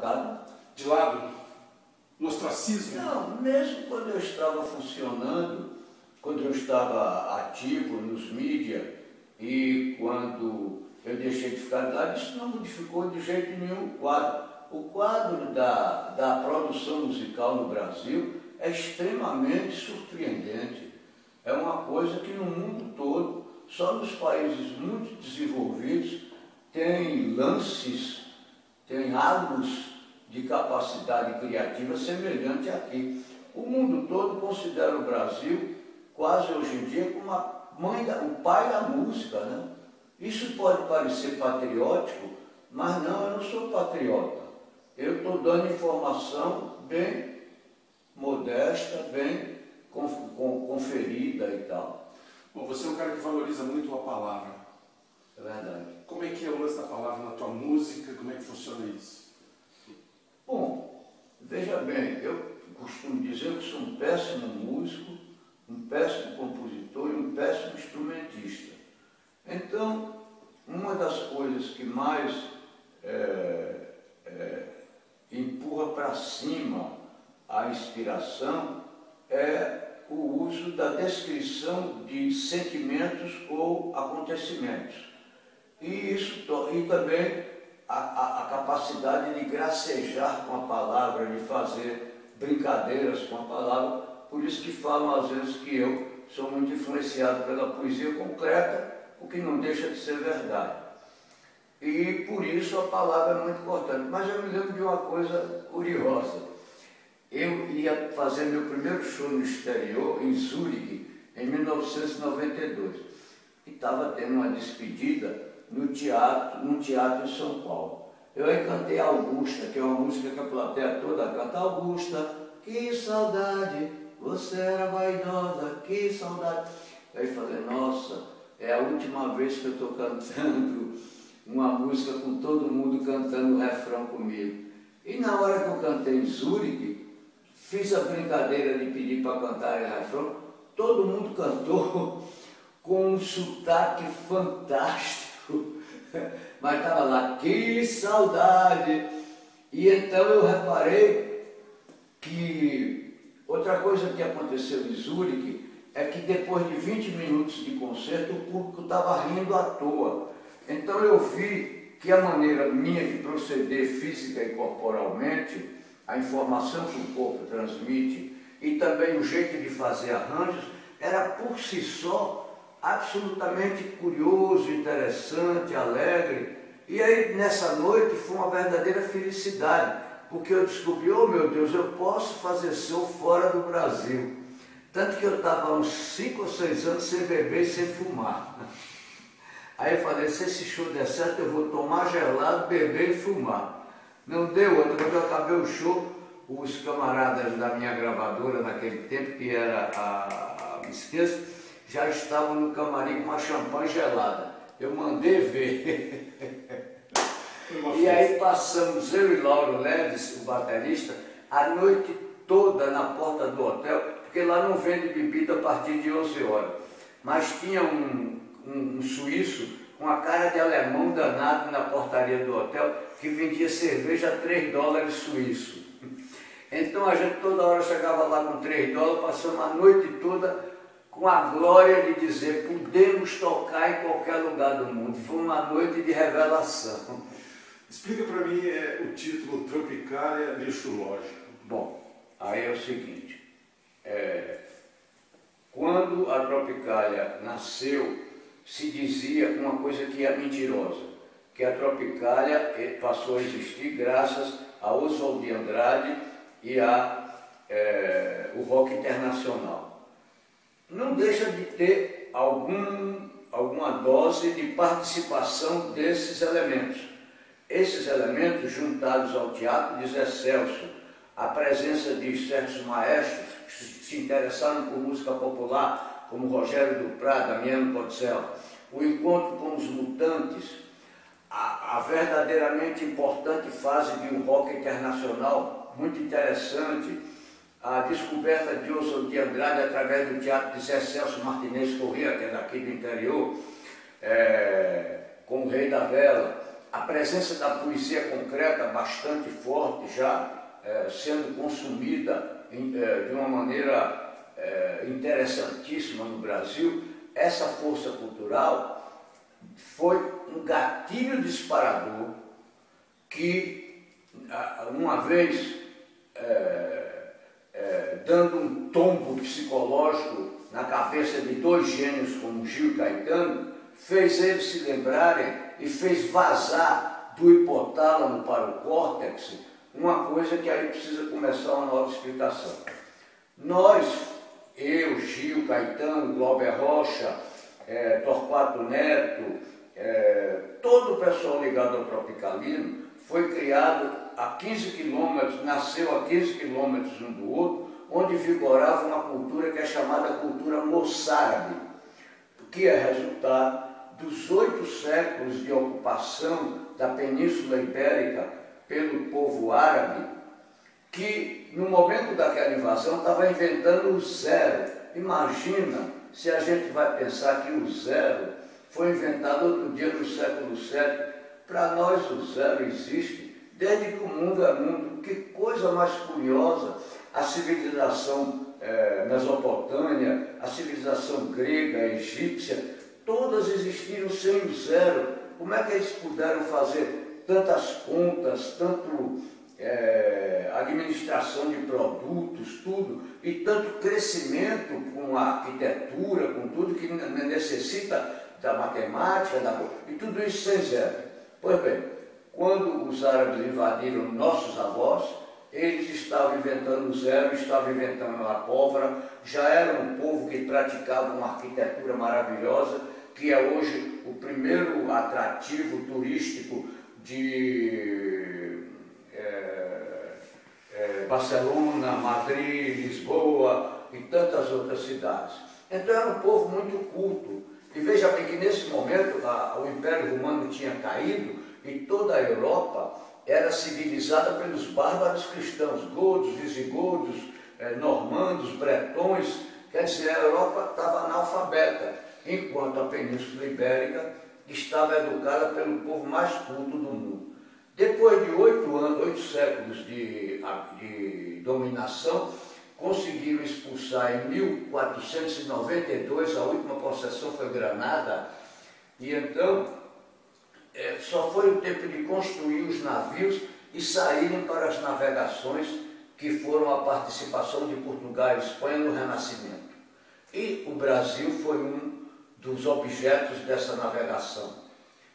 colocado de lado, no ostracismo? Não, mesmo quando eu estava funcionando, quando eu estava ativo nos mídias e quando eu deixei de ficar de lado, isso não modificou de jeito nenhum o quadro. O quadro da produção musical no Brasil é extremamente surpreendente. É uma coisa que no mundo todo, só nos países muito desenvolvidos, tem lances, tem halos de capacidade criativa semelhante aqui. O mundo todo considera o Brasil, quase hoje em dia, como o pai da música, né? Isso pode parecer patriótico, mas não, eu não sou patriota. Eu estou dando informação bem modesta, bem conferida e tal. Bom, você é um cara que valoriza muito a palavra. É verdade. Como é que é o lance da palavra na tua música? Como é que funciona isso? Bom, veja bem, eu costumo dizer que sou um péssimo músico, um péssimo compositor e um péssimo instrumentista. Então, uma das coisas que mais empurra para cima a inspiração é o uso da descrição de sentimentos ou acontecimentos. E também a capacidade de gracejar com a palavra, de fazer brincadeiras com a palavra. Por isso que falam às vezes que eu sou muito influenciado pela poesia concreta, o que não deixa de ser verdade. E por isso a palavra é muito importante. Mas eu me lembro de uma coisa curiosa. Eu ia fazer meu primeiro show no exterior, em Zurique, em 1992. E estava tendo uma despedida num teatro em São Paulo. Eu aí cantei Augusta, que é uma música que a plateia toda canta. Augusta, que saudade, você era vaidosa, que saudade. Aí falei, nossa, é a última vez que eu estou cantando uma música com todo mundo cantando o refrão comigo. E na hora que eu cantei em Zurique, fiz a brincadeira de pedir para cantar o refrão, todo mundo cantou com um sotaque fantástico, mas estava lá, que saudade! E então eu reparei que outra coisa que aconteceu em Zurique é que depois de 20 minutos de concerto o público estava rindo à toa. Então eu vi que a maneira minha de proceder física e corporalmente, a informação que o corpo transmite e também o jeito de fazer arranjos, era por si só absolutamente curioso, interessante, alegre. E aí nessa noite foi uma verdadeira felicidade, porque eu descobri, oh meu Deus, eu posso fazer show fora do Brasil. Tanto que eu estava há uns 5 ou 6 anos sem beber e sem fumar. Aí eu falei, se esse show der certo, eu vou tomar gelado, beber e fumar. Não deu outra. Quando eu acabei o show, os camaradas da minha gravadora naquele tempo, que era me esqueço, já estavam no camarim com uma champanhe gelada. Eu mandei ver. E aí passamos, eu e Lauro Ledes, o baterista, a noite toda na porta do hotel, porque lá não vende bebida a partir de 11 horas. Mas tinha um suíço com a cara de alemão danado na portaria do hotel, que vendia cerveja a 3 dólares suíço. Então a gente toda hora chegava lá com 3 dólares, passamos a noite toda com a glória de dizer, podemos tocar em qualquer lugar do mundo. Foi uma noite de revelação. Explica para mim o título Tropicália Lixo Lógico. Bom, aí é o seguinte, quando a Tropicália nasceu, se dizia uma coisa que é mentirosa, que a Tropicália passou a existir graças a Oswald de Andrade e o rock internacional. Não deixa de ter alguma dose de participação desses elementos. Esses elementos juntados ao teatro de Zé Celso, a presença de certos maestros que se interessaram por música popular, como Rogério Duprá, Damiano Porcel, o encontro com os Mutantes, a verdadeiramente importante fase de um rock internacional muito interessante, a descoberta de Oswald de Andrade através do teatro de Zé Celso Martinez Corrêa, que é daqui do interior, com o Rei da Vela, a presença da poesia concreta bastante forte, já sendo consumida de uma maneira interessantíssima no Brasil. Essa força cultural foi um gatilho disparador que, uma vez dando um tombo psicológico na cabeça de dois gênios como Gil e Caetano, fez eles se lembrarem e fez vazar do hipotálamo para o córtex uma coisa que aí precisa começar uma nova explicação. Nós, eu, Gil, Caetano, Glauber Rocha, Torquato Neto, todo o pessoal ligado ao Tropicalino foi criado a 15 quilômetros, nasceu a 15 quilômetros um do outro, onde vigorava uma cultura que é chamada cultura moçárabe, que é resultado dos 8 séculos de ocupação da Península Ibérica pelo povo árabe, que no momento daquela invasão estava inventando o zero. Imagina se a gente vai pensar que o zero foi inventado outro dia no século VII. Para nós o zero existe desde que o mundo é mundo. Que coisa mais curiosa! A civilização mesopotâmia, a civilização grega, egípcia, todas existiram sem o zero. Como é que eles puderam fazer tantas contas, tanto administração de produtos, tudo, e tanto crescimento com a arquitetura, com tudo que necessita da matemática, e tudo isso sem zero? Pois bem, quando os árabes invadiram nossos avós, eles estavam inventando o zero, estavam inventando a pólvora, já era um povo que praticava uma arquitetura maravilhosa, que é hoje o primeiro atrativo turístico de Barcelona, Madrid, Lisboa e tantas outras cidades. Então era um povo muito culto. E veja bem que nesse momento o Império Romano tinha caído e toda a Europa era civilizada pelos bárbaros cristãos, godos, visigodos, normandos, bretões. Quer dizer, a Europa estava analfabeta, enquanto a Península Ibérica estava educada pelo povo mais culto do mundo. Depois de 8 séculos de dominação, conseguiram expulsar em 1492, a última possessão foi Granada, e então só foi o tempo de construir os navios e saírem para as navegações, que foram a participação de Portugal e Espanha no Renascimento. E o Brasil foi um dos objetos dessa navegação,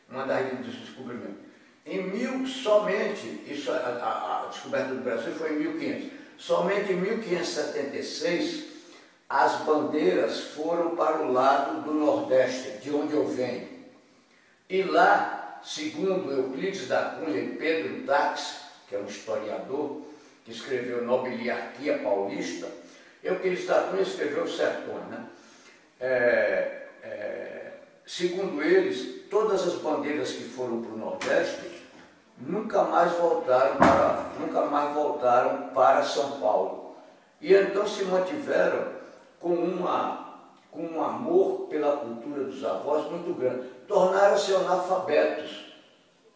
uma das dos descobrimentos. A descoberta do Brasil foi em 1500. Somente em 1576, as bandeiras foram para o lado do Nordeste, de onde eu venho. E lá, segundo Euclides da Cunha e Pedro Tax, que é um historiador, que escreveu Nobiliarquia Paulista, Euclides da Cunha escreveu Os Sertões, né? Segundo eles, todas as bandeiras que foram para o Nordeste nunca mais voltaram para São Paulo. E então se mantiveram com um amor pela cultura dos avós muito grande. Tornaram-se analfabetos.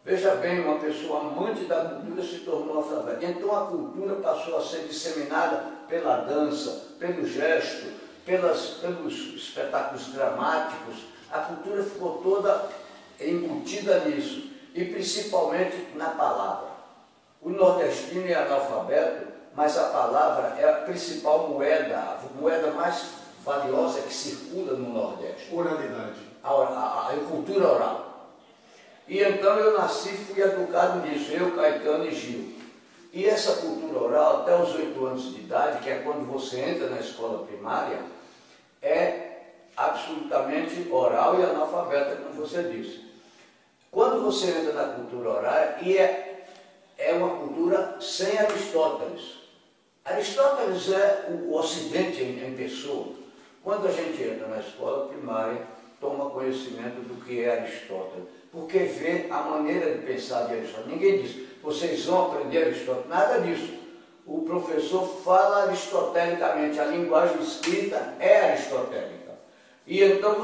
Veja bem, uma pessoa amante da cultura se tornou analfabeta. Então a cultura passou a ser disseminada pela dança, pelo gesto, pelos espetáculos dramáticos. A cultura ficou toda embutida nisso, e principalmente na palavra. O nordestino é analfabeto, mas a palavra é a principal moeda, a moeda mais valiosa que circula no Nordeste. Oralidade. A cultura oral. E então eu nasci e fui educado nisso, eu, Caetano e Gil. E essa cultura oral, até os 8 anos de idade, que é quando você entra na escola primária, é absolutamente oral e analfabeta, como você disse. Quando você entra na cultura oral, é uma cultura sem Aristóteles. Aristóteles é o Ocidente em pessoa. Quando a gente entra na escola primária, toma conhecimento do que é Aristóteles, porque vê a maneira de pensar de Aristóteles. Ninguém diz, vocês vão aprender Aristóteles, nada disso. O professor fala aristotelicamente, a linguagem escrita é aristotélica. E então